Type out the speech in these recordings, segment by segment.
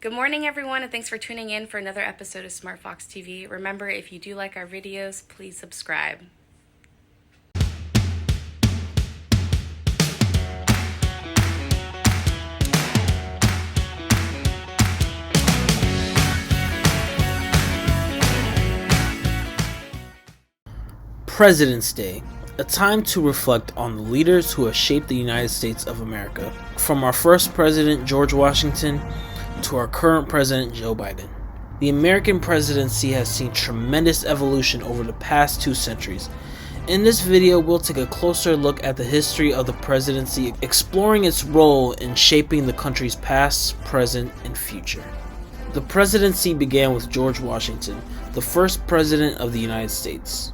Good morning, everyone, and thanks for tuning in for another episode of SmartFoxTV. Remember, if you do like our videos, please subscribe. President's Day, a time to reflect on the leaders who have shaped the United States of America, from our first president, George Washington, to our current president, Joe Biden. The American presidency has seen tremendous evolution over the past 2 centuries. In this video, we'll take a closer look at the history of the presidency, exploring its role in shaping the country's past, present, and future. The presidency began with George Washington, the first president of the United States.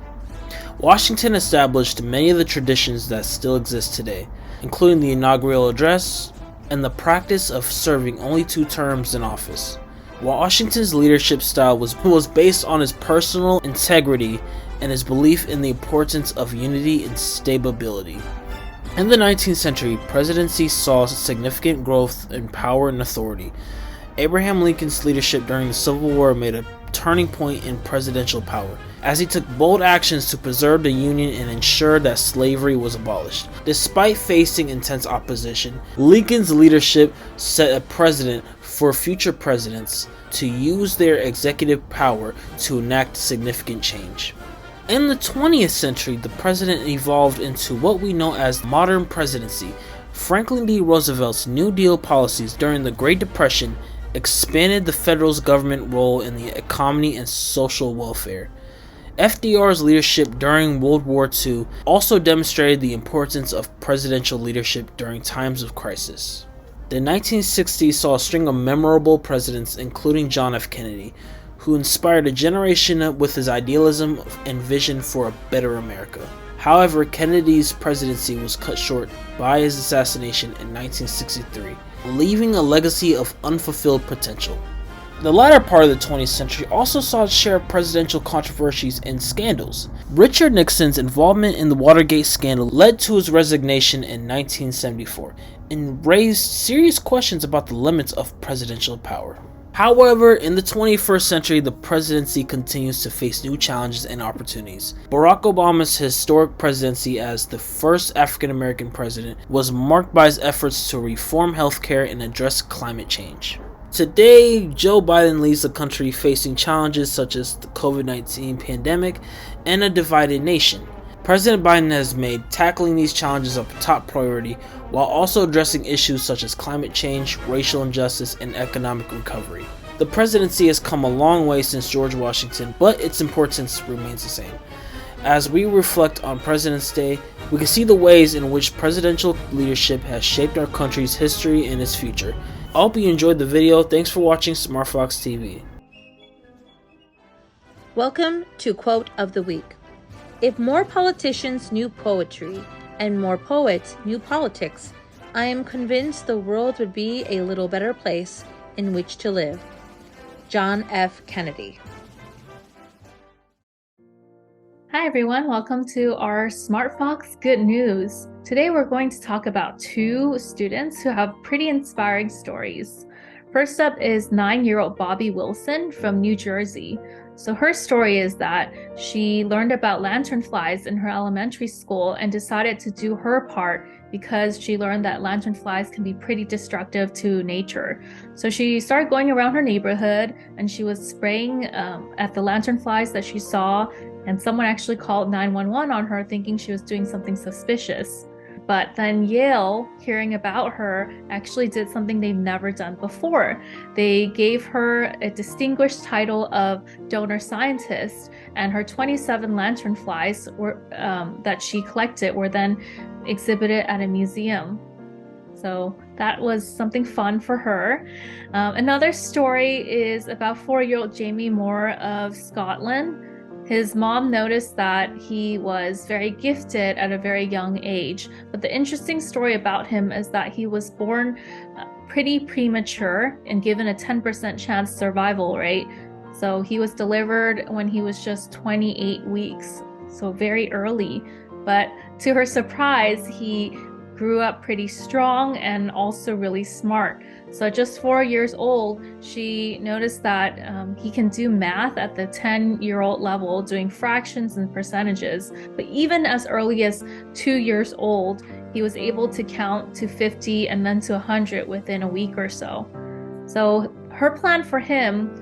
Washington established many of the traditions that still exist today, including the inaugural address and the practice of serving only 2 terms in office. Washington's leadership style was based on his personal integrity and his belief in the importance of unity and stability. In the 19th century, presidency saw significant growth in power and authority. Abraham Lincoln's leadership during the Civil War made a turning point in presidential power, as he took bold actions to preserve the Union and ensure that slavery was abolished. Despite facing intense opposition, Lincoln's leadership set a precedent for future presidents to use their executive power to enact significant change. In the 20th century, the president evolved into what we know as the modern presidency. Franklin D. Roosevelt's New Deal policies during the Great Depression expanded the federal government role in the economy and social welfare. FDR's leadership during World War II also demonstrated the importance of presidential leadership during times of crisis. The 1960s saw a string of memorable presidents, including John F. Kennedy, who inspired a generation with his idealism and vision for a better America. However, Kennedy's presidency was cut short by his assassination in 1963, leaving a legacy of unfulfilled potential. The latter part of the 20th century also saw its share of presidential controversies and scandals. Richard Nixon's involvement in the Watergate scandal led to his resignation in 1974 and raised serious questions about the limits of presidential power. However, in the 21st century, the presidency continues to face new challenges and opportunities. Barack Obama's historic presidency as the first African American president was marked by his efforts to reform healthcare and address climate change. Today, Joe Biden leads the country facing challenges such as the COVID-19 pandemic and a divided nation. President Biden has made tackling these challenges a top priority while also addressing issues such as climate change, racial injustice, and economic recovery. The presidency has come a long way since George Washington, but its importance remains the same. As we reflect on President's Day, we can see the ways in which presidential leadership has shaped our country's history and its future. I hope you enjoyed the video. Thanks for watching SmartFox TV. Welcome to Quote of the Week. If more politicians knew poetry and more poets knew politics, I am convinced the world would be a little better place in which to live. John F. Kennedy. Hi everyone, welcome to our SmartFox Good News. Today we're going to talk about 2 students who have pretty inspiring stories. First up is 9-year-old Bobby Wilson from New Jersey. So her story is that she learned about lanternflies in her elementary school and decided to do her part because she learned that lanternflies can be pretty destructive to nature. So she started going around her neighborhood and she was spraying at the lanternflies that she saw, and someone actually called 911 on her thinking she was doing something suspicious. But then Yale, hearing about her, actually did something they've never done before. They gave her a distinguished title of donor scientist, and her 27 lanternflies that she collected were then exhibited at a museum. So that was something fun for her. Another story is about 4-year-old Jamie Moore of Scotland. His mom noticed that he was very gifted at a very young age, but the interesting story about him is that he was born pretty premature and given a 10% chance survival rate. So he was delivered when he was just 28 weeks, so very early. But to her surprise, he grew up pretty strong and also really smart. So at just 4 years old, she noticed that he can do math at the 10-year-old level, doing fractions and percentages. But even as early as 2 years old, he was able to count to 50 and then to 100 within a week or so. So her plan for him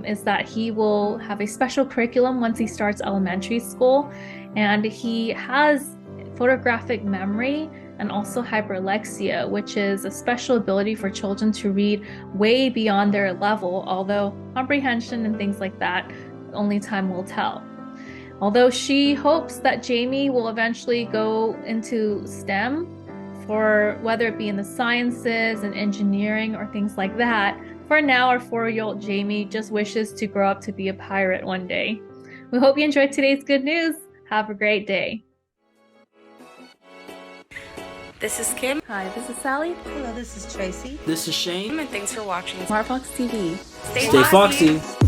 is that he will have a special curriculum once he starts elementary school, and he has photographic memory and also hyperlexia, which is a special ability for children to read way beyond their level, although comprehension and things like that, only time will tell. Although she hopes that Jamie will eventually go into STEM, for whether it be in the sciences and engineering or things like that, for now our 4-year-old Jamie just wishes to grow up to be a pirate one day. We hope you enjoyed today's good news. Have a great day. This is Kim. Hi, this is Sally. Hello, this is Tracy. This is Shane. And thanks for watching SmartFox TV. Stay Stay Foxy. foxy.